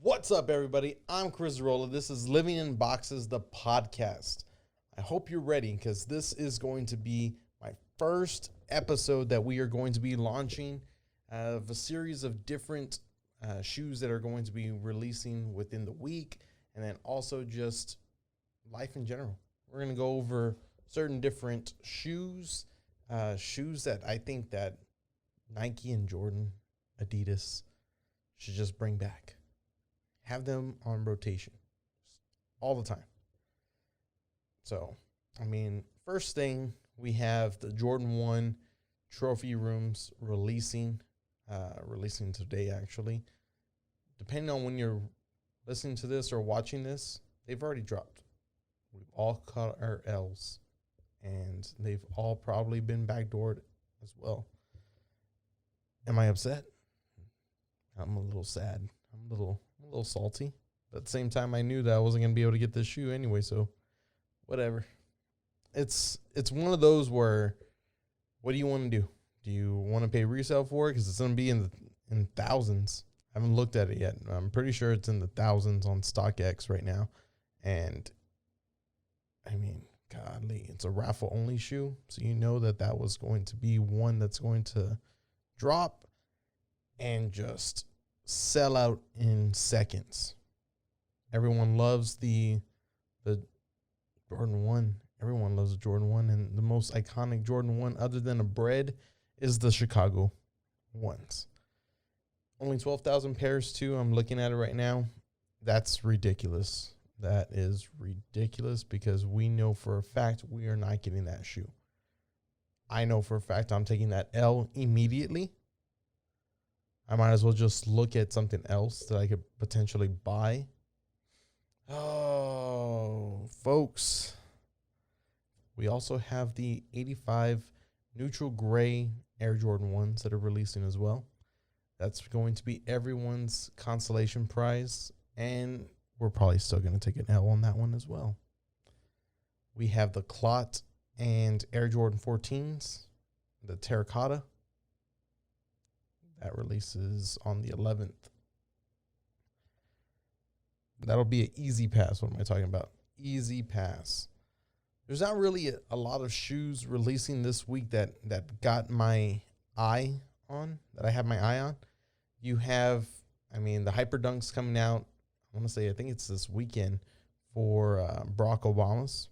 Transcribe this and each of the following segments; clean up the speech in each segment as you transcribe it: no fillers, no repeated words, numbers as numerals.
What's up, everybody? I'm Chris Rolla. This is Living in Boxes, the podcast. I hope you're ready because this is going to be my first episode that we are going to be launching of a series of different shoes that are going to be releasing within the week, and then also just life in general. We're going to go over certain different shoes that I think that Nike and Jordan, Adidas should just bring back. Have them on rotation all the time. So, first thing, we have the Jordan 1 Trophy Rooms releasing today, actually. Depending on when you're listening to this or watching this, they've already dropped. We've all caught our L's, and they've all probably been backdoored as well. Am I upset? I'm a little sad. I'm a little salty. But at the same time, I knew that I wasn't going to be able to get this shoe anyway, so whatever. It's one of those where, what do you want to do? Do you want to pay resale for it? Because it's going to be in thousands. I haven't looked at it yet. I'm pretty sure it's in the thousands on StockX right now. And, godly, it's a raffle-only shoe. So you know that was going to be one that's going to drop and just sell out in seconds. Everyone loves the Jordan 1. Everyone loves the Jordan 1, and the most iconic Jordan 1 other than a bread is the Chicago ones. Only 12,000 pairs too. I'm looking at it right now. That's ridiculous. That is ridiculous because we know for a fact we are not getting that shoe. I know for a fact I'm taking that L immediately. I might as well just look at something else that I could potentially buy. Oh, folks. We also have the 85 neutral gray Air Jordan 1s that are releasing as well. That's going to be everyone's consolation prize, and we're probably still going to take an L on that one as well. We have the Clot and Air Jordan 14s, the terracotta. That releases on the 11th. That'll be an easy pass. What am I talking about? Easy pass. There's not really a lot of shoes releasing this week that got my eye on, that I have my eye on. You have, the Hyper Dunks coming out. I want to say, I think it's this weekend for Barack Obama's.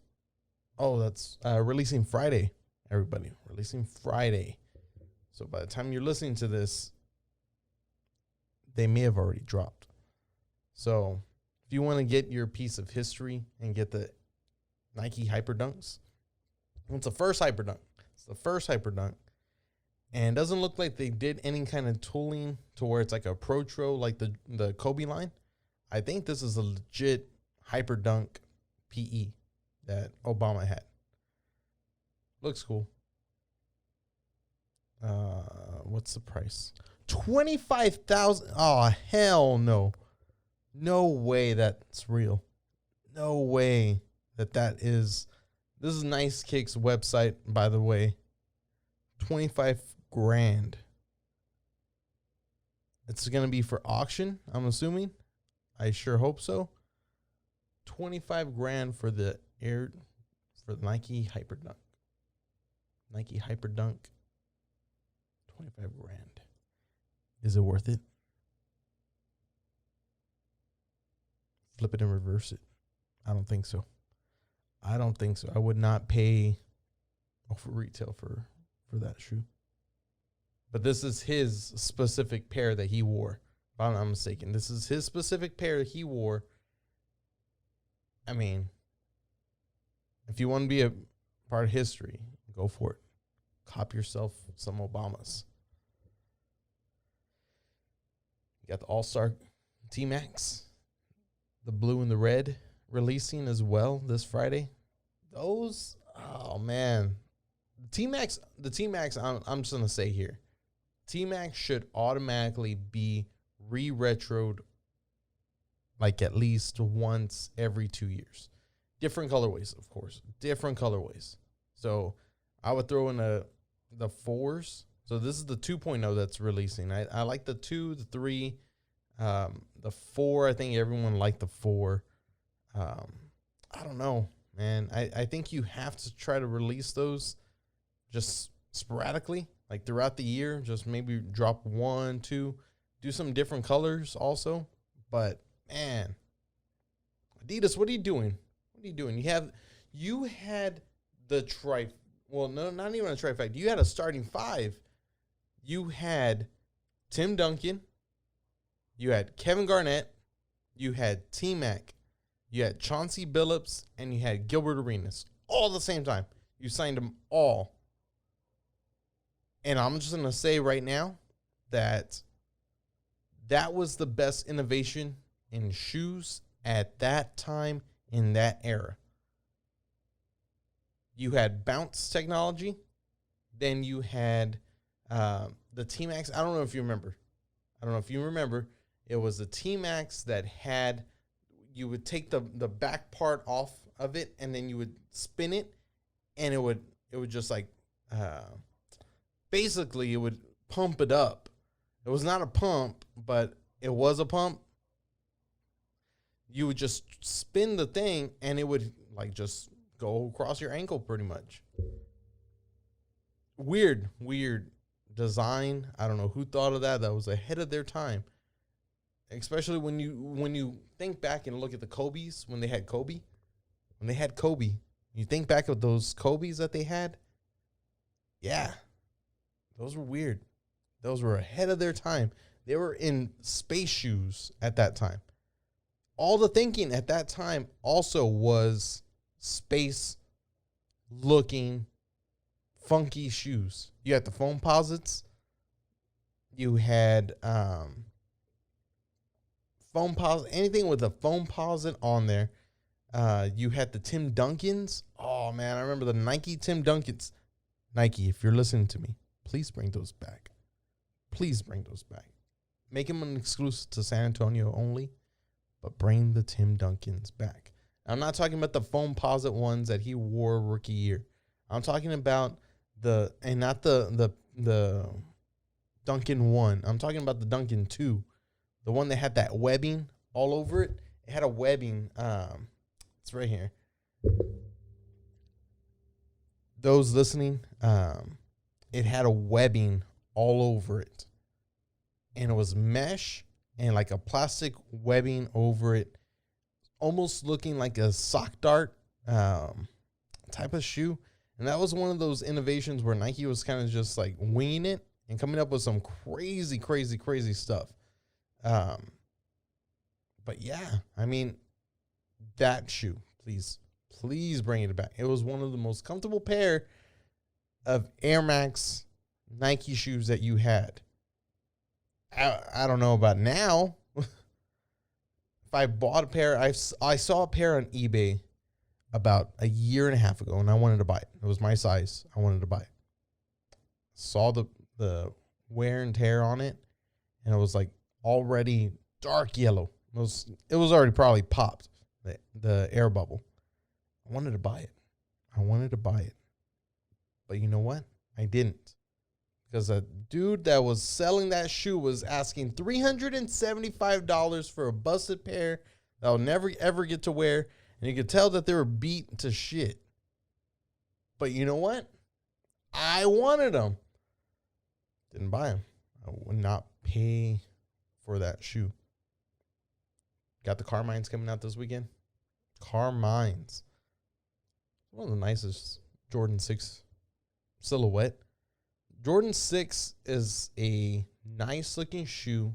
Oh, that's releasing Friday, everybody. Releasing Friday. So by the time you're listening to this, they may have already dropped. So if you want to get your piece of history and get the Nike Hyper Dunks, it's the first Hyper Dunk. It's the first Hyper Dunk. And it doesn't look like they did any kind of tooling to where it's like a Pro Tro like the Kobe line. I think this is a legit Hyper Dunk PE that Obama had. Looks cool. What's the price? 25,000. Oh, hell no. No way that's real. No way that is. This is Nice Kicks website, by the way. 25 grand. It's going to be for auction, I'm assuming. I sure hope so. 25 grand for the Nike Hyper Dunk. Nike Hyper Dunk. 25 grand. Is it worth it? Flip it and reverse it. I don't think so. I would not pay over retail for that shoe. But this is his specific pair that he wore. If I'm not mistaken. This is his specific pair that he wore. If you want to be a part of history, go for it. Cop yourself some Obamas. You got the All-Star T-Max, the blue and the red releasing as well this Friday. Those, oh man. The T-Max, I'm just going to say here, T-Max should automatically be re-retroed like at least once every 2 years. Different colorways, of course. Different colorways. So I would throw in the 4s. So this is the 2.0 that's releasing. I like the 2, the 3, The 4, I think everyone liked the 4. I don't know, man. I think you have to try to release those just sporadically, like throughout the year. Just maybe drop 1, 2, do some different colors also. But man, Adidas, what are you doing? What are you doing? You had the well, no, not even a trifecta. You had a starting 5. You had Tim Duncan. You had Kevin Garnett. You had T-Mac. You had Chauncey Billups. And you had Gilbert Arenas. All at the same time. You signed them all. And I'm just going to say right now that was the best innovation in shoes at that time in that era. You had bounce technology. Then you had the T-Max. I don't know if you remember. It was the T-Max that had, you would take the back part off of it and then you would spin it and it would just like, basically it would pump it up. It was not a pump, but it was a pump. You would just spin the thing and it would like just go across your ankle pretty much. Weird design. I don't know who thought of that. That was ahead of their time. Especially when you think back and look at the Kobe's, when they had Kobe. You think back of those Kobe's that they had. Yeah. Those were weird. Those were ahead of their time. They were in space shoes at that time. All the thinking at that time also was space looking funky shoes. You had the Foamposites. You had anything with a Foamposite on there. You had the Tim Duncans. Oh man, I remember the Nike Tim Duncans. Nike, if you're listening to me, please bring those back. Make them an exclusive to San Antonio only, but bring the Tim Duncans back. I'm not talking about the Foamposite ones that he wore rookie year. I'm talking about not the Duncan 1. I'm talking about the Duncan 2. The one that had that webbing all over it. It had a webbing. It's right here. Those listening, it had a webbing all over it. And it was mesh and like a plastic webbing over it. Almost looking like a sock dart type of shoe. And that was one of those innovations where Nike was kind of just like winging it and coming up with some crazy stuff. But yeah, I mean, that shoe, please bring it back. It was one of the most comfortable pair of Air Max Nike shoes that you had. I don't know about now. If I bought a pair, I saw a pair on eBay about a year and a half ago, and I wanted to buy it. It was my size. I wanted to buy it. Saw the wear and tear on it, and it was like already dark yellow. It was already probably popped, the air bubble. I wanted to buy it. But you know what? I didn't. Because a dude that was selling that shoe was asking $375 for a busted pair that I'll never, ever get to wear. And you could tell that they were beat to shit. But you know what? I wanted them. Didn't buy them. I would not pay for that shoe. Got the Carmines coming out this weekend. Carmines. One of the nicest Jordan 6 silhouette. Jordan 6 is a nice looking shoe.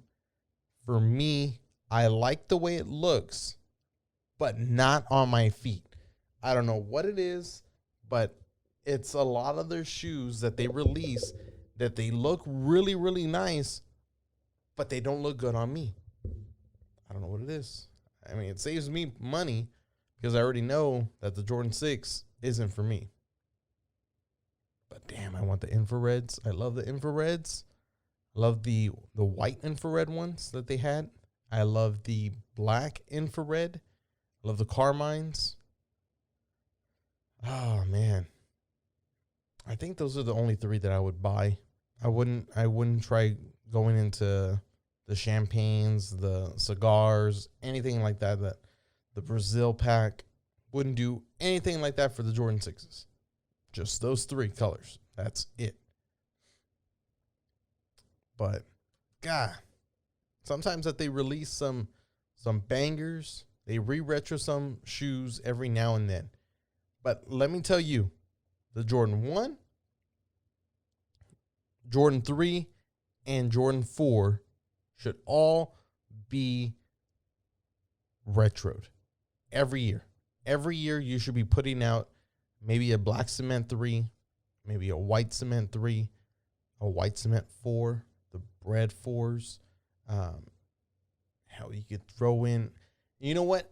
For me, I like the way it looks, but not on my feet. I don't know what it is, but it's a lot of their shoes that they release that they look really, really nice, but they don't look good on me. I don't know what it is. I mean, it saves me money because I already know that the Jordan 6 isn't for me. But damn, I want the infrareds. I love the infrareds. I love the white infrared ones that they had. I love the black infrared. I love the Carmines. Oh man. I think those are the only 3 that I would buy. I wouldn't try going into the champagnes, the cigars, anything like that. That the Brazil pack wouldn't do anything like that for the Jordan 6s. Just those 3 colors. That's it. But God, sometimes that they release some bangers, they re-retro some shoes every now and then. But let me tell you, the Jordan 1, Jordan 3, and Jordan 4 should all be retroed every year. Every year you should be putting out maybe a black cement 3, maybe a white cement 3, a white cement 4, the red 4s. Hell, you could throw in, you know what?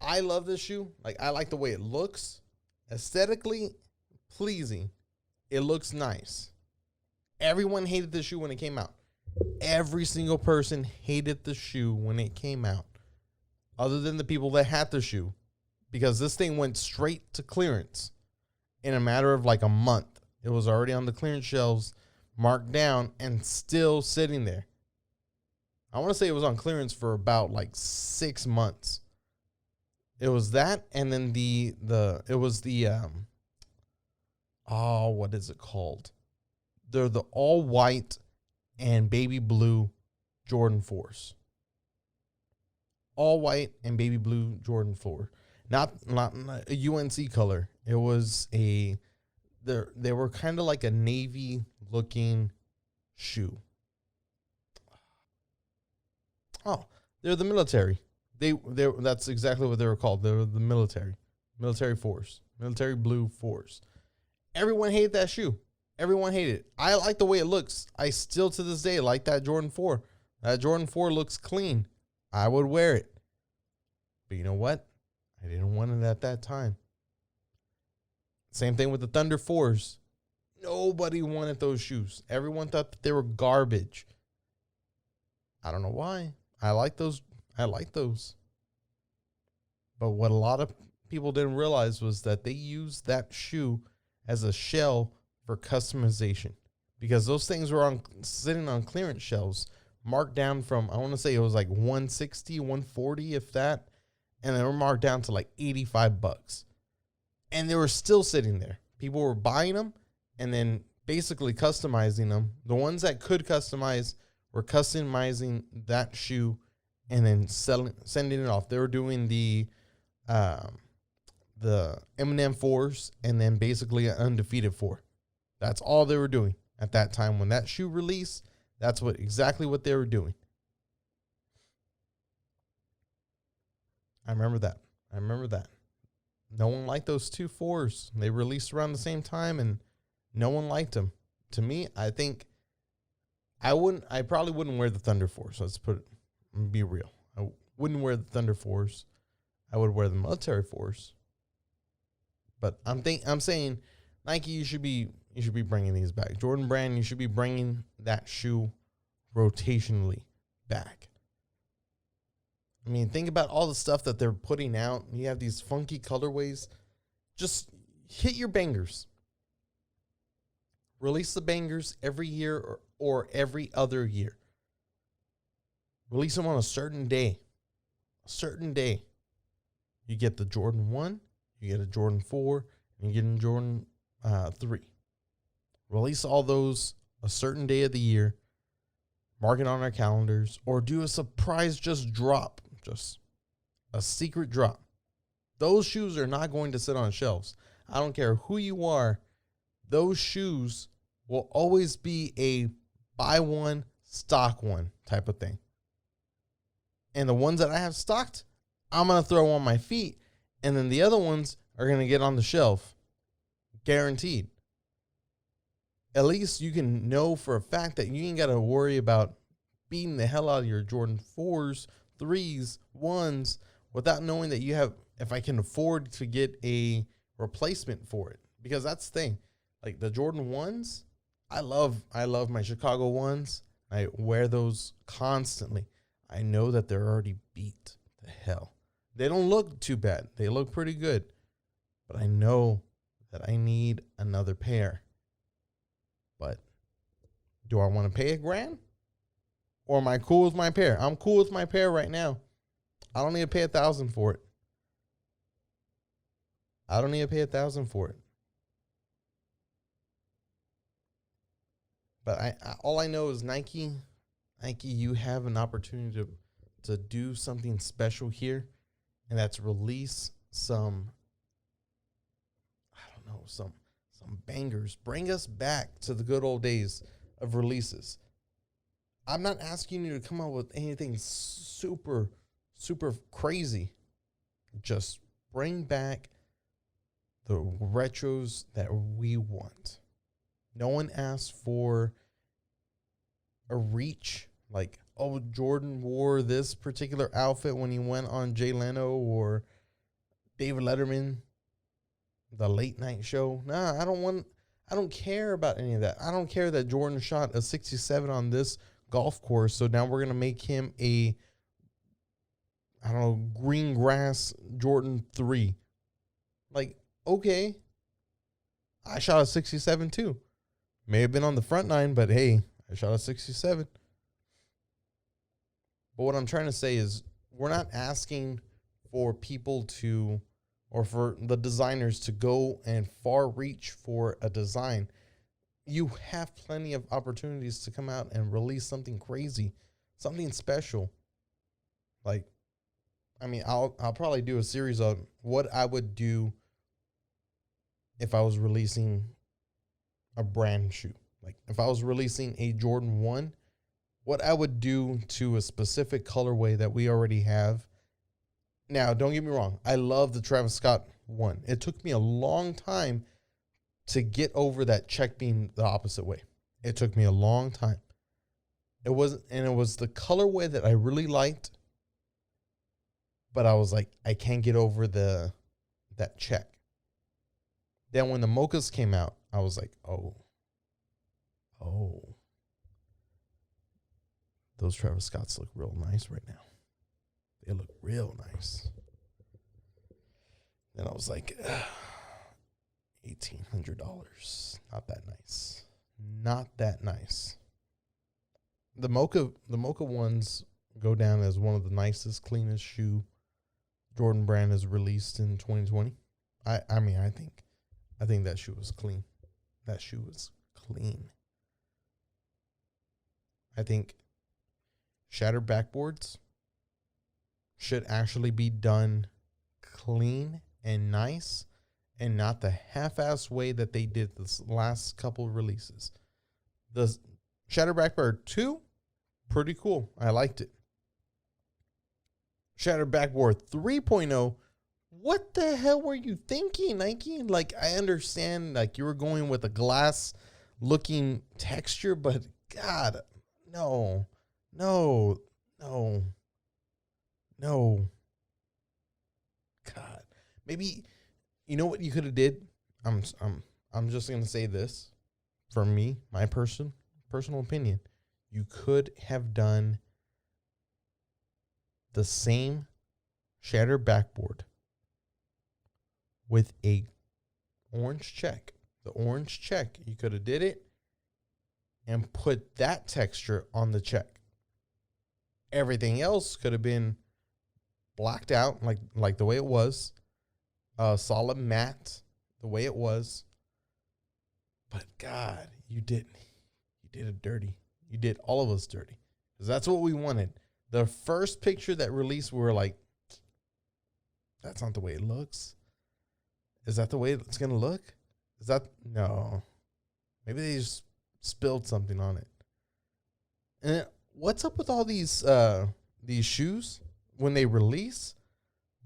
I love this shoe. Like, I like the way it looks. Aesthetically pleasing. It looks nice. Everyone hated the shoe when it came out. Every single person hated the shoe when it came out, other than the people that had the shoe, because this thing went straight to clearance in a matter of like a month. It was already on the clearance shelves, marked down, and still sitting there. I want to say it was on clearance for about like 6 months. It was that, and then what is it called? They're the all white and baby blue Jordan 4s. All white and baby blue Jordan 4. Not a UNC color. It was they were kind of like a navy looking shoe. Oh, they're the military. That's exactly what they were called. They were the military 4s, military blue 4s. Everyone hated that shoe. Everyone hated it. I like the way it looks. I still to this day like that Jordan 4. That Jordan 4 looks clean. I would wear it. But you know what? I didn't want it at that time. Same thing with the Thunder 4s. Nobody wanted those shoes. Everyone thought that they were garbage. I don't know why. I like those. But what a lot of people didn't realize was that they used that shoe as a shell for customization, because those things were sitting on clearance shelves, marked down from, I want to say it was like 160, 140, if that, and they were marked down to like $85, and they were still sitting there. People were buying them and then basically customizing them. The ones that could customize were customizing that shoe and then sending it off. They were doing the Eminem 4s and then basically an undefeated 4. That's all they were doing at that time. When that shoe released, that's exactly what they were doing. I remember that. No one liked those 2 4s. They released around the same time, and no one liked them. To me, I think I probably wouldn't wear the Thunder 4s. Let's be real. I wouldn't wear the Thunder 4s. I would wear the military 4s. But I'm saying, Nike, you should be bringing these back. Jordan Brand, you should be bringing that shoe rotationally back. I mean, think about all the stuff that they're putting out. You have these funky colorways. Just hit your bangers. Release the bangers every year or every other year. Release them on a certain day. You get the Jordan 1, you get a Jordan 4, and you get a Jordan 3. Release all those a certain day of the year. Mark it on our calendars, or do a surprise drop. Just a secret drop. Those shoes are not going to sit on shelves. I don't care who you are. Those shoes will always be a buy one, stock one type of thing. And the ones that I have stocked, I'm going to throw on my feet. And then the other ones are going to get on the shelf. Guaranteed. At least you can know for a fact that you ain't got to worry about beating the hell out of your Jordan 4s, 3s, 1s, without knowing that you have, if I can afford to get a replacement for it. Because that's the thing. Like the Jordan 1s, I love my Chicago 1s. I wear those constantly. I know that they're already beat to hell. They don't look too bad. They look pretty good. But I know that I need another pair. But do I want to pay $1,000? Or am I cool with my pair? I'm cool with my pair right now. I don't need to pay $1,000 for it. I don't need to pay $1,000 for it. But all I know is Nike, you have an opportunity to do something special here, and that's release some, I don't know, some bangers. Bring us back to the good old days of releases. I'm not asking you to come out with anything super, super crazy. Just bring back the retros that we want. No one asked for a reach like, oh, Jordan wore this particular outfit when he went on Jay Leno or David Letterman, the late night show. Nah, I don't care about any of that. I don't care that Jordan shot a 67 on this golf course, so now we're going to make him a, I don't know, green grass Jordan 3. Like, okay, I shot a 67 too. May have been on the front nine, but hey, I shot a 67. But what I'm trying to say is we're not asking for people to, or for the designers to go and far reach for a design. You have plenty of opportunities to come out and release something crazy, something special. Like, I mean, I'll probably do a series of what I would do if I was releasing a brand shoe. Like if I was releasing a Jordan 1, what I would do to a specific colorway that we already have. Now, don't get me wrong. I love the Travis Scott 1. It took me a long time to get over that check being the opposite way. It took me a long time. It was the colorway that I really liked, but I was like, I can't get over that check. Then when the mochas came out, I was like, oh, those Travis Scotts look real nice right now. They look real nice. Then I was like, $1,800. Not that nice. Not that nice. The mocha ones go down as one of the nicest, cleanest shoe Jordan brand has released in 2020. I think that shoe was clean. That shoe was clean. I think shattered backboards should actually be done clean and nice, and not the half-ass way that they did this last couple of releases. The shattered backboard 2, pretty cool. I liked it. Shattered backboard 3.0, what the hell were you thinking, Nike? Like, I understand, like, you were going with a glass-looking texture, but God, no. God, maybe, you know what you could have did? I'm just gonna say this, for me, my personal opinion. You could have done the same shattered backboard with a orange check. The orange check, you could have did it and put that texture on the check. Everything else could have been blacked out like the way it was. Solid matte, the way it was. But God, you did it dirty. You did all of us dirty. Because that's what we wanted. The first picture that released, we were like, that's not the way it looks. Is that the way it's going to look? No. Maybe they just spilled something on it. And what's up with all these shoes when they release?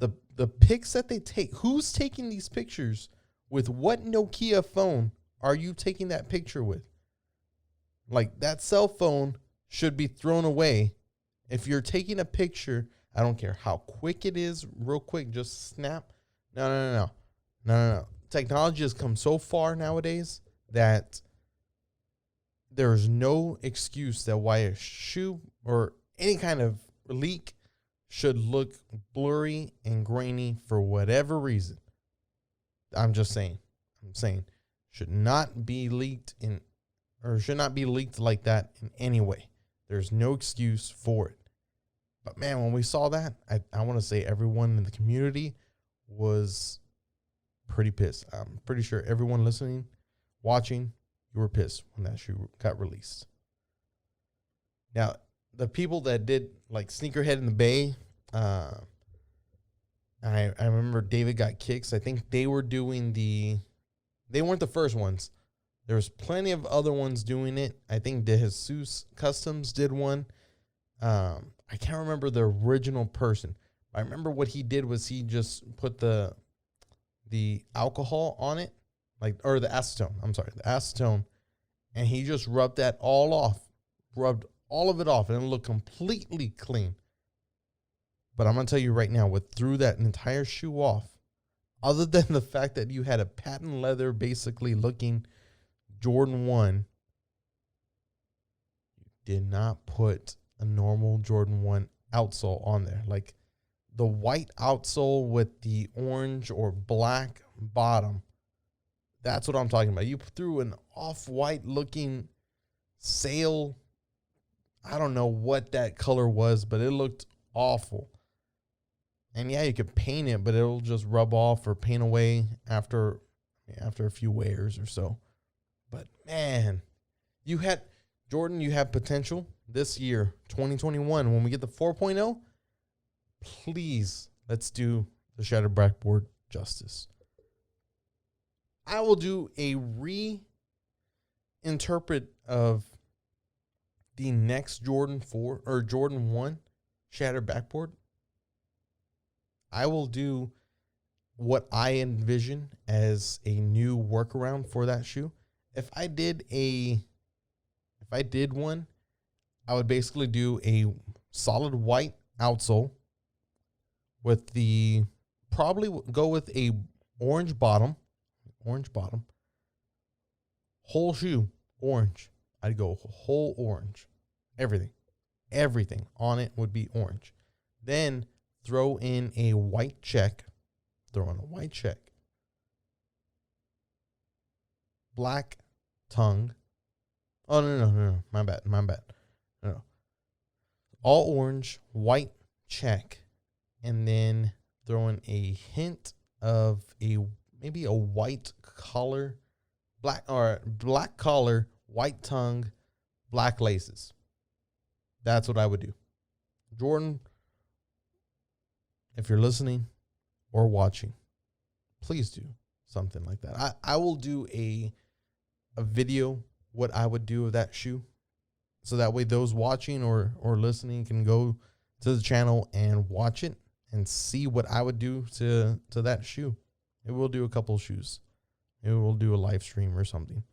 The pics that they take, who's taking these pictures? With what Nokia phone are you taking that picture with? Like, that cell phone should be thrown away. If you're taking a picture, I don't care how quick it is, real quick, just snap. No. Technology has come so far nowadays that there's no excuse that why a shoe or any kind of leak should look blurry and grainy for whatever reason. I'm saying should not be leaked like that in any way. There's no excuse for it. But man, when we saw that, I want to say everyone in the community was pretty pissed. I'm pretty sure everyone listening, watching, you were pissed when that shoe got released. Now, the people that did like Sneakerhead in the Bay, I remember David Got Kicks. I think they were doing they weren't the first ones. There was plenty of other ones doing it. I think De Jesus Customs did one. I can't remember the original person. I remember what he did was he just put the alcohol on it, or the acetone. I'm sorry, the acetone, and he just rubbed that all off, rubbed all of it off, and it looked completely clean. But I'm gonna tell you right now, what threw that entire shoe off, other than the fact that you had a patent leather, basically looking Jordan 1, you did not put a normal Jordan 1 outsole on there. Like the white outsole with the orange or black bottom. That's what I'm talking about. You threw an off-white looking sail. I don't know what that color was, but it looked awful. And yeah, you could paint it, but it'll just rub off or paint away after a few wears or so. But man, you had Jordan, you have potential this year, 2021, when we get the 4.0. Please, let's do the Shattered Backboard justice. I will do a reinterpret of the next Jordan 4 or Jordan 1 Shattered Backboard. I will do what I envision as a new workaround for that shoe. If I did one, I would basically do a solid white outsole with probably go with a orange bottom, whole shoe, orange. I'd go whole orange, everything on it would be orange. Then throw in a white check, black tongue. Oh, no. My bad. No. All orange, white check, and then throw in a hint of maybe a white collar, black collar, white tongue, black laces. That's what I would do. Jordan, if you're listening or watching, please do something like that. I will do a video what I would do with that shoe, so that way those watching or listening can go to the channel and watch it and see what I would do to that shoe. It will do a couple shoes. It will do a live stream or something.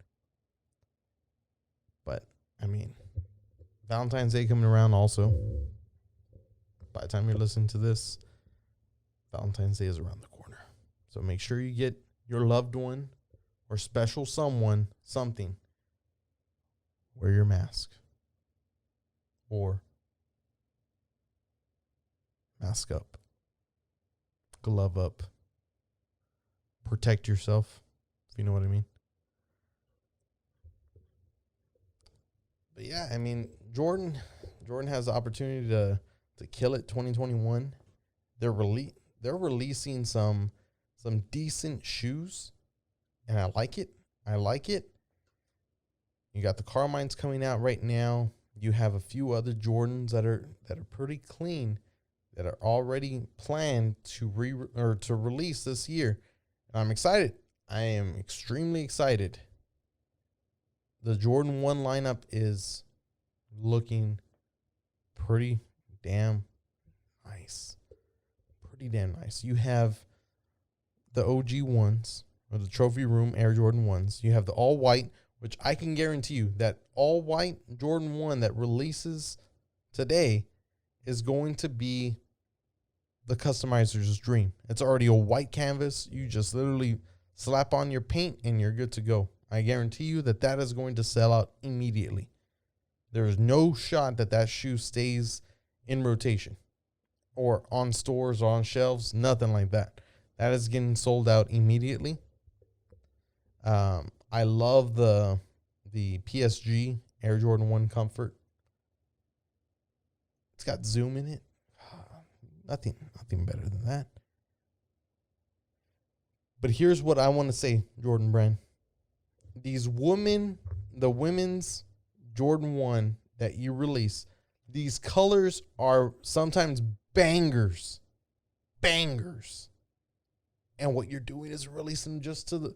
But I mean, Valentine's Day coming around also. By the time you're listening to this, Valentine's Day is around the corner. So make sure you get your loved one or special someone something. Wear your mask. Or mask up. Glove up. Protect yourself, if you know what I mean. But yeah, I mean, Jordan has the opportunity to kill it 2021. They're releasing some decent shoes, and I like it. You got the Carmines coming out right now. You have a few other Jordans that are pretty clean, that are already planned to release this year. And I'm excited. I am extremely excited. The Jordan 1 lineup is looking pretty damn nice. You have the OG ones, or the Trophy Room Air Jordan 1s. You have the all white, which I can guarantee you that all white Jordan 1 that releases today is going to be the customizer's dream. It's already a white canvas. You just literally slap on your paint and you're good to go. I guarantee you that is going to sell out immediately. There is no shot that shoe stays in rotation or on stores or on shelves, nothing like that. That is getting sold out immediately. I love the PSG Air Jordan 1 Comfort. It's got zoom in it. Nothing better than that. But here's what I want to say, Jordan Brand. The women's Jordan 1 that you release, these colors are sometimes bangers. Bangers. And what you're doing is releasing just to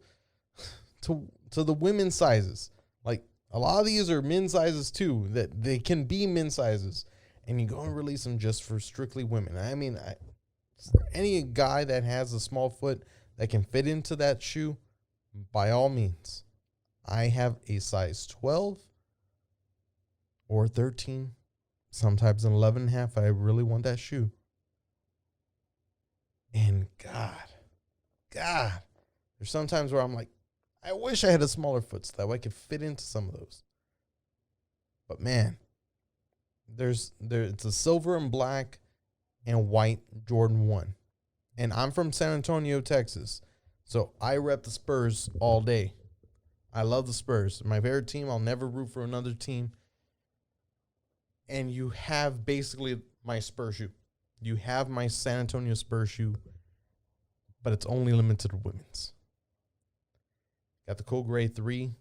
the women's sizes. Like, a lot of these are men's sizes too, that they can be men's sizes. And you go and release them just for strictly women. I mean, any guy that has a small foot that can fit into that shoe, by all means. I have a size 12 or 13, sometimes an 11.5. I really want that shoe. And God, there's sometimes where I'm like, I wish I had a smaller foot so that way I could fit into some of those. But man, it's a silver and black and white Jordan 1. And I'm from San Antonio, Texas. So I rep the Spurs all day. I love the Spurs. My favorite team. I'll never root for another team. And you have basically my Spurs shoe. You have my San Antonio Spurs shoe. But it's only limited to women's. Got the cool gray 3.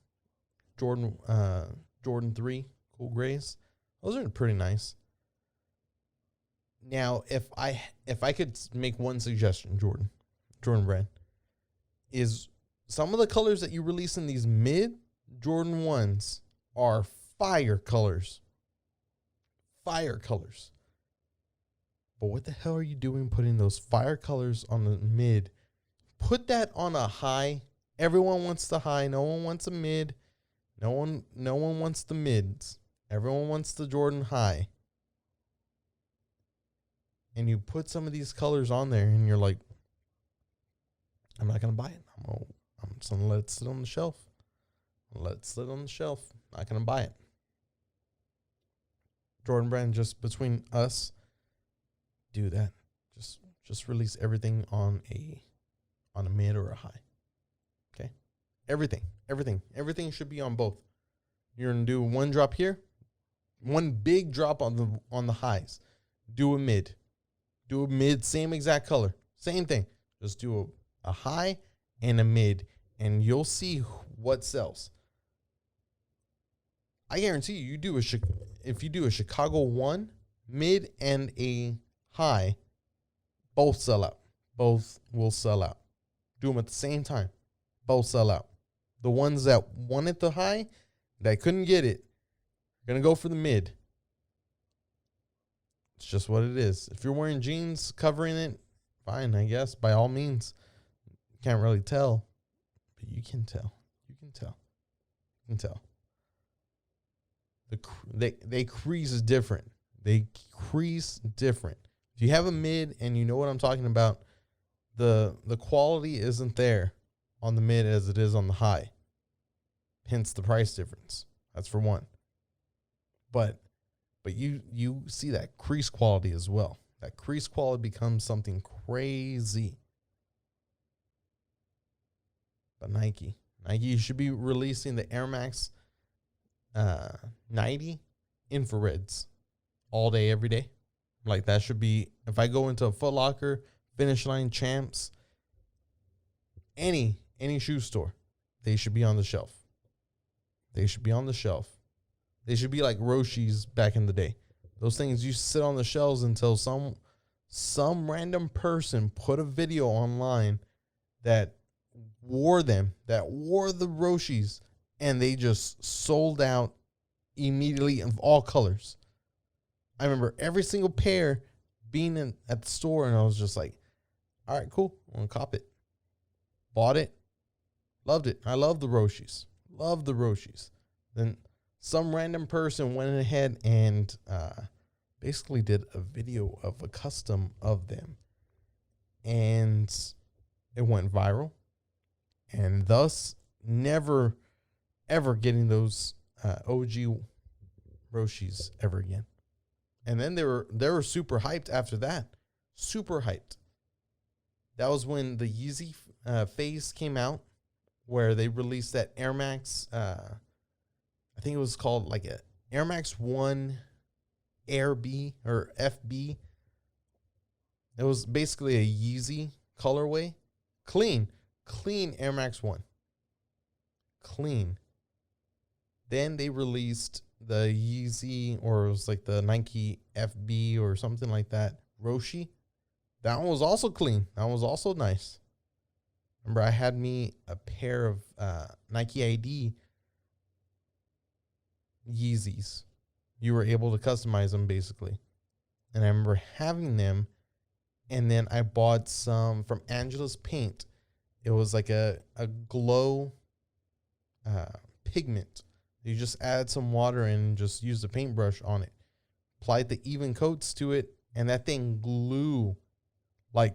Jordan 3 cool grays. Those are pretty nice. Now, if I could make one suggestion, Jordan Brand, is some of the colors that you release in these mid Jordan 1s are fire colors. Fire colors. But what the hell are you doing putting those fire colors on the mid? Put that on a high. Everyone wants the high. No one wants a mid. No one wants the mids. Everyone wants the Jordan high. And you put some of these colors on there and you're like, I'm not going to buy it. I'm just going to let it sit on the shelf. Let it sit on the shelf. Not going to buy it. Jordan Brand, just between us, do that. Just release everything on a mid or a high. Okay? Everything should be on both. You're going to do one drop here, one big drop on the highs. Do a mid. Do a mid, same exact color. Same thing. Just do a high and a mid, and you'll see what sells. I guarantee you, if you do a Chicago 1, mid, and a high, both sell out. Both will sell out. Do them at the same time. Both sell out. The ones that wanted the high, that couldn't get it, are going to go for the mid. It's just what it is. If you're wearing jeans covering it, fine, I guess. By all means. You can't really tell. But you can tell. You can tell. You can tell. They crease different. They crease different. If you have a mid and you know what I'm talking about, the quality isn't there on the mid as it is on the high. Hence the price difference. That's for one. But you see that crease quality as well. That crease quality becomes something crazy. But Nike should be releasing the Air Max 90 infrareds all day, every day. Like that should be, if I go into a Foot Locker, Finish Line, Champs, any shoe store, they should be on the shelf. They should be on the shelf. They should be like Roshi's back in the day. Those things used to sit on the shelves until some random person put a video online that wore them, that wore the Roshi's, and they just sold out immediately of all colors. I remember every single pair being at the store, and I was just like, all right, cool. I'm going to cop it. Bought it. Loved it. I love the Roshi's. Love the Roshi's. Then some random person went ahead and basically did a video of a custom of them. And it went viral. And thus, never, ever getting those OG Roshi's ever again. And then they were super hyped after that. Super hyped. That was when the Yeezy phase came out, where they released that Air Max. I think it was called like a Air Max 1 Air B or FB. It was basically a Yeezy colorway. Clean Air Max 1. Clean. Then they released the Yeezy, or it was like the Nike FB or something like that, Roshi. That one was also clean. That one was also nice. Remember, I had me a pair of Nike ID Yeezys. You were able to customize them basically. And I remember having them. And then I bought some from Angela's Paint. It was like a glow pigment. You just add some water and just use the paintbrush on it. Applied the even coats to it. And that thing glue like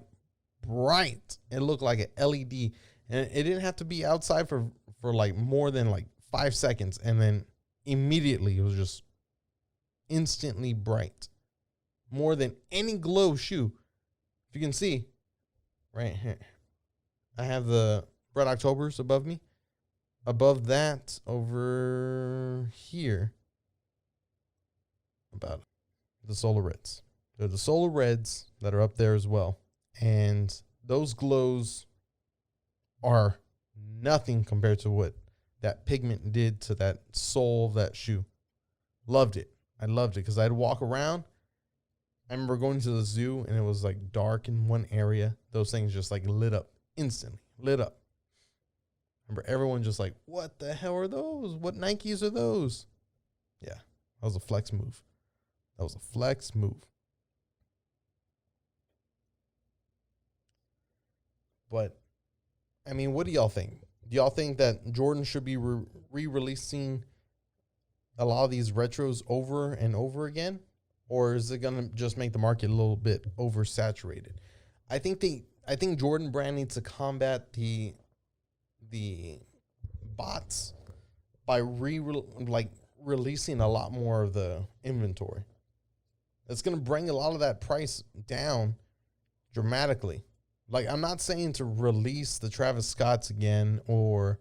bright. It looked like an LED. And it didn't have to be outside for like more than like 5 seconds. And then immediately it was just instantly bright. More than any glow shoe. If you can see right here, I have the Red Octobers above me. Above that, over here, about the Solar Reds. They're the Solar Reds that are up there as well. And those glows are nothing compared to what that pigment did to that sole of that shoe. Loved it. I loved it because I'd walk around. I remember going to the zoo and it was like dark in one area. Those things just like lit up instantly. Lit up. Remember everyone just like, what the hell are those? What Nikes are those? Yeah, that was a flex move. That was a flex move. But, I mean, what do y'all think? Do y'all think that Jordan should be re-releasing a lot of these retros over and over again? Or is it going to just make the market a little bit oversaturated? I think Jordan brand needs to combat the bots by releasing a lot more of the inventory. It's going to bring a lot of that price down dramatically. Like, I'm not saying to release the Travis Scotts again or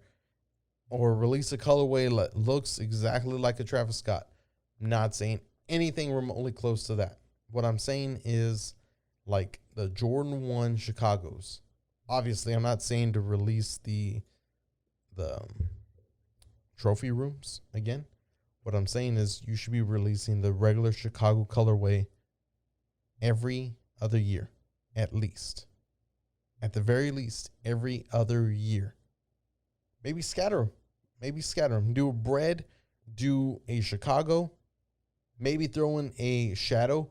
release a colorway that looks exactly like a Travis Scott. I'm not saying anything remotely close to that. What I'm saying is like the Jordan 1 Chicagos. Obviously, I'm not saying to release the trophy rooms again. What I'm saying is you should be releasing the regular Chicago colorway every other year, at least. At the very least, every other year. Maybe scatter them. Do a bread, do a Chicago, maybe throw in a shadow.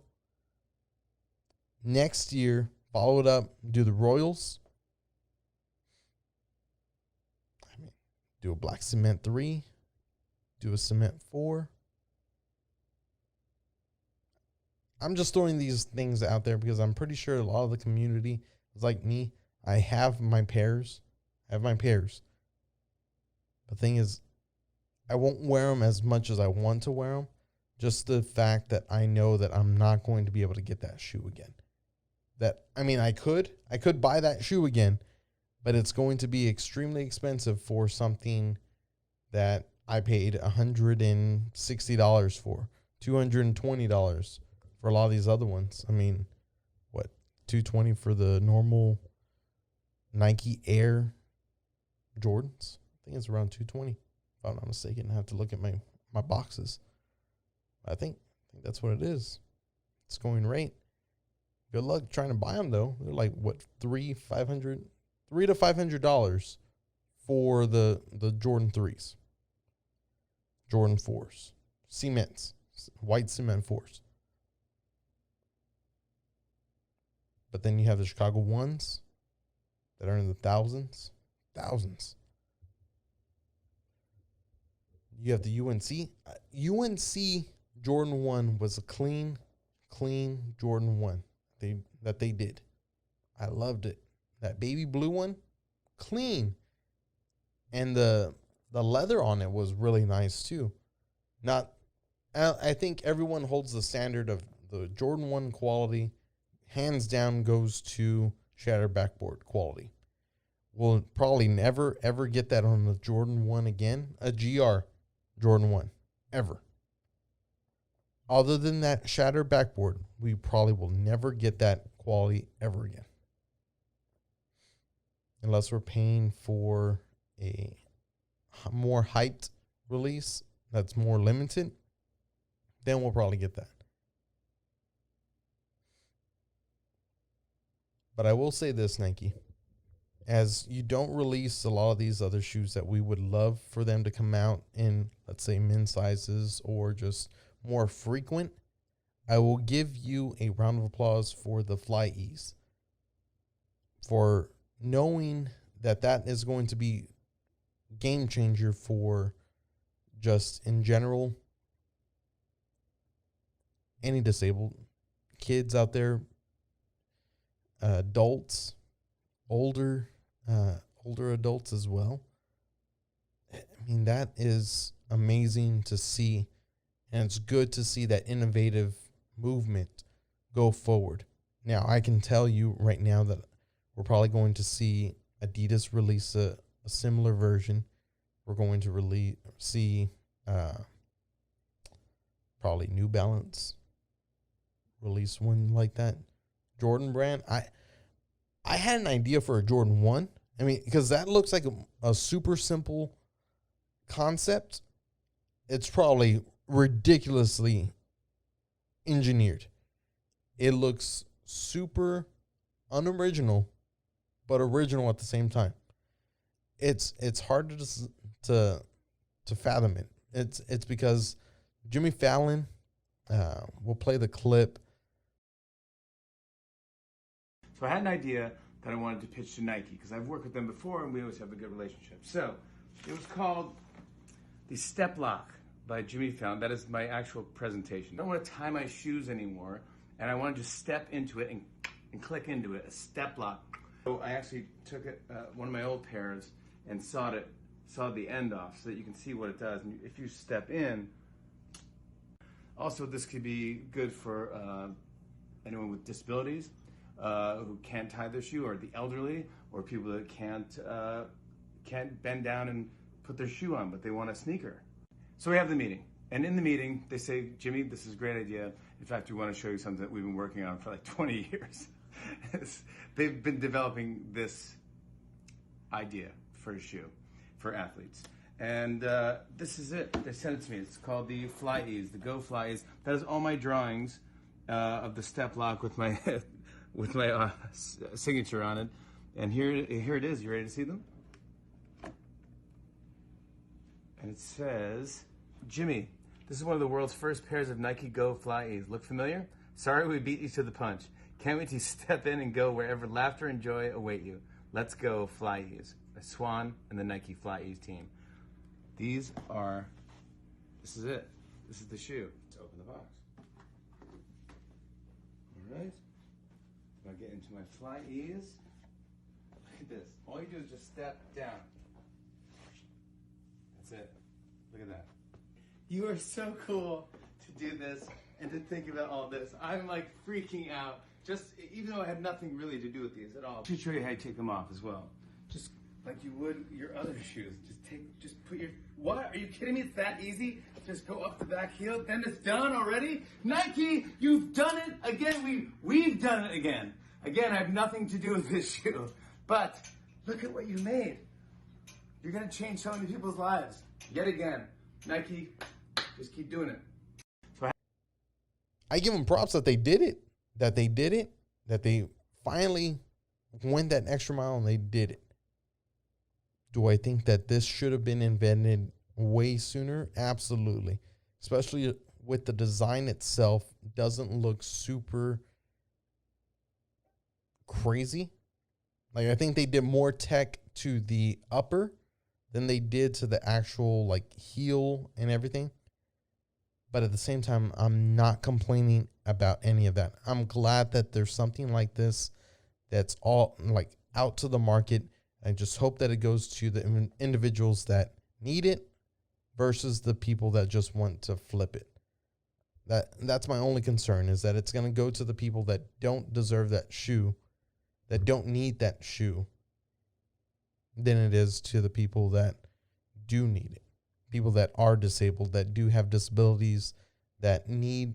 Next year, follow it up, do the Royals. Do a black cement 3, do a cement 4. I'm just throwing these things out there because I'm pretty sure a lot of the community is like me. I have my pairs. The thing is, I won't wear them as much as I want to wear them. Just the fact that I know that I'm not going to be able to get that shoe again. I could buy that shoe again, but it's going to be extremely expensive for something that I paid $160 for, $220 for a lot of these other ones. I mean, what, $220 for the normal Nike Air Jordans? I think it's around $220, if I'm not mistaken. I have to look at my boxes. I think that's what it is. It's going rate. Good luck trying to buy them though. They're like what, $300 to $500 for the Jordan 3s, Jordan 4s, cements, white cement 4s. But then you have the Chicago 1s that are in the thousands. You have the UNC. UNC Jordan 1 was a clean Jordan 1 that they did. I loved it. That baby blue one, clean. And the leather on it was really nice too. I think everyone holds the standard of the Jordan 1 quality, hands down goes to shattered backboard quality. We'll probably never, ever get that on the Jordan 1 again, a GR Jordan 1, ever. other than that shattered backboard, we probably will never get that quality ever again. Unless we're paying for a more hyped release that's more limited, then we'll probably get that. But I will say this, Nike, as you don't release a lot of these other shoes that we would love for them to come out in, let's say, men's sizes or just more frequent, I will give you a round of applause for the Flyease, for knowing that that is going to be game changer for just in general any disabled kids out there, adults, older adults as well. I mean, that is amazing to see, and it's good to see that innovative movement go forward. Now, I can tell you right now that we're probably going to see Adidas release a similar version. We're going to see probably New Balance release one like that. Jordan brand, I had an idea for a Jordan 1. I mean, because that looks like a super simple concept. It's probably ridiculously engineered. It looks super unoriginal, but original at the same time. It's hard to fathom it. It's because Jimmy Fallon will play the clip. So I had an idea that I wanted to pitch to Nike because I've worked with them before and we always have a good relationship. So it was called the Step Lock by Jimmy Fallon. That is my actual presentation. I don't want to tie my shoes anymore, and I want to just step into it and click into it, a step lock. So I actually took one of my old pairs and sawed the end off so that you can see what it does. And if you step in, also this could be good for anyone with disabilities who can't tie their shoe, or the elderly, or people that can't bend down and put their shoe on, but they want a sneaker. So we have the meeting, and in the meeting they say, Jimmy, this is a great idea. In fact, we want to show you something that we've been working on for like 20 years. They've been developing this idea for a shoe for athletes. And this is it. They sent it to me. It's called the Flyease, the Go Flyease. That is all my drawings of the step lock with my with my signature on it. And here it is. You ready to see them? And it says, Jimmy, this is one of the world's first pairs of Nike Go Flyease. Look familiar? Sorry we beat you to the punch. Can't wait to step in and go wherever laughter and joy await you. Let's go Flyease. By Swan and the Nike Flyease team. This is it. This is the shoe. Let's open the box. All right. I'll get into my Flyease. Look at this. All you do is just step down. That's it. Look at that. You are so cool to do this and to think about all this. I'm like freaking out. Just even though I had nothing really to do with these at all. I should show you how you take them off as well. Just like you would your other shoes. Just put your, what? Are you kidding me? It's that easy? Just go up the back heel, then it's done already? Nike, you've done it again. We've done it again. Again, I have nothing to do with this shoe. But look at what you made. You're gonna change so many people's lives. Yet again. Nike, just keep doing it. I give them props that they did it. That they finally went that extra mile and they did it. Do I think that this should have been invented way sooner? Absolutely. Especially with the design itself. Doesn't look super crazy. Like, I think they did more tech to the upper than they did to the actual like heel and everything. But at the same time, I'm not complaining about any of that. I'm glad that there's something like this that's all like out to the market. I just hope that it goes to the individuals that need it versus the people that just want to flip it. That's my only concern, is that it's going to go to the people that don't deserve that shoe, that don't need that shoe, than it is to the people that do need it. People that are disabled, that do have disabilities, that need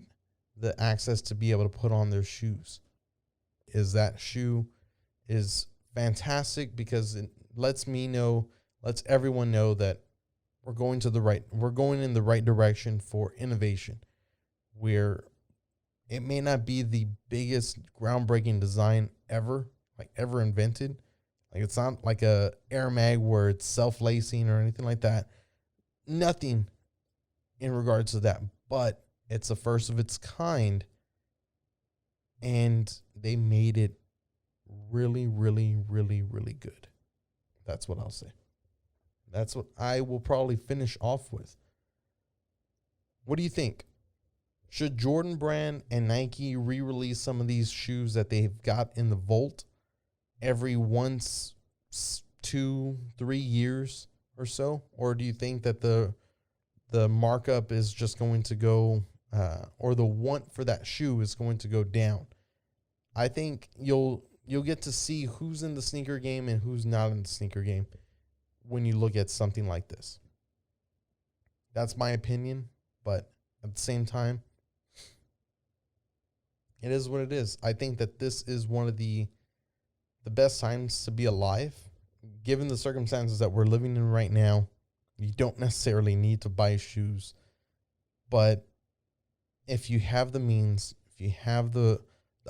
the access to be able to put on their shoes. Is that shoe is fantastic because it lets everyone know that we're going in the right direction for innovation, where it may not be the biggest groundbreaking design ever invented. Like, it's not like a Air Mag where it's self-lacing or anything like that. Nothing in regards to that, but it's the first of its kind, and they made it really, really, really, really good. That's what I'll say. That's what I will probably finish off with. What do you think? Should Jordan Brand and Nike re-release some of these shoes that they've got in the vault every 2-3 years or so? Or do you think that the markup is just going to go, or the want for that shoe is going to go down? I think you'll get to see who's in the sneaker game and who's not in the sneaker game when you look at something like this. That's my opinion, but at the same time, it is what it is. I think that this is one of the best times to be alive. Given the circumstances that we're living in right now, you don't necessarily need to buy shoes. But if you have the means, if you have the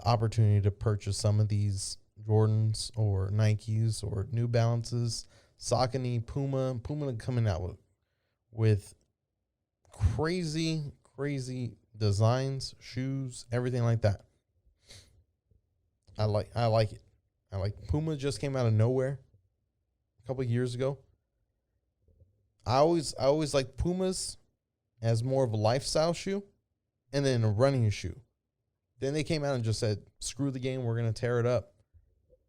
opportunity to purchase some of these Jordans or Nikes or New Balances, Saucony, Puma coming out with crazy designs, shoes, everything like that. I like it. I like Puma. Just came out of nowhere a couple of years ago. I always liked Pumas as more of a lifestyle shoe and then a running shoe. Then they came out and just said, screw the game, we're going to tear it up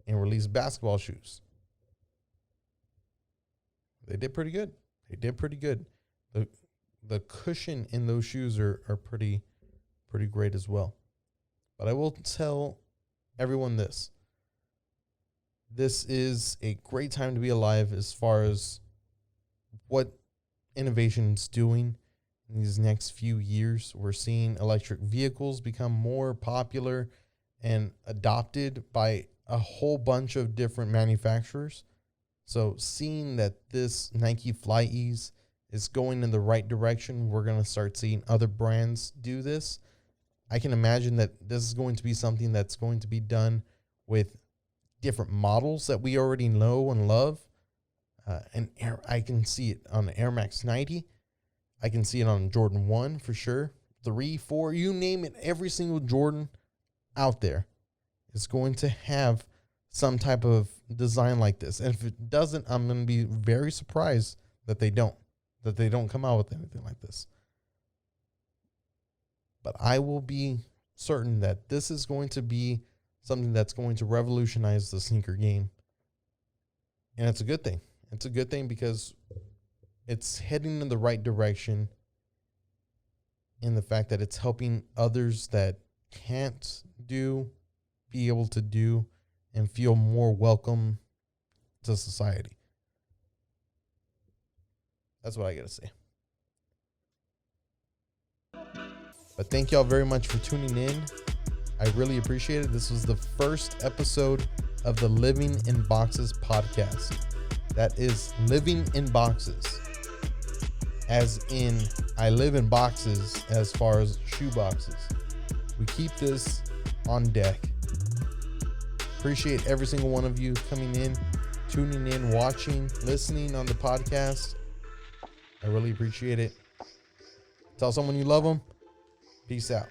and release basketball shoes. They did pretty good. The cushion in those shoes are pretty great as well. But I will tell everyone this. This is a great time to be alive as far as what innovation's doing in these next few years. We're seeing electric vehicles become more popular and adopted by a whole bunch of different manufacturers. So seeing that this Nike Flyease is going in the right direction, we're going to start seeing other brands do this. I can imagine that this is going to be something that's going to be done with different models that we already know and love. I can see it on the Air Max 90. I can see it on Jordan 1 for sure. 3, 4, you name it. Every single Jordan out there is going to have some type of design like this. And if it doesn't, I'm going to be very surprised that they don't come out with anything like this. But I will be certain that this is going to be something that's going to revolutionize the sneaker game. And it's a good thing. It's a good thing because it's heading in the right direction in the fact that it's helping others that can't be able to do and feel more welcome to society. That's what I got to say. But thank y'all very much for tuning in. I really appreciate it. This was the first episode of the Living in Boxes podcast. That is living in boxes. As in, I live in boxes as far as shoe boxes. We keep this on deck. Appreciate every single one of you coming in, tuning in, watching, listening on the podcast. I really appreciate it. Tell someone you love them. Peace out.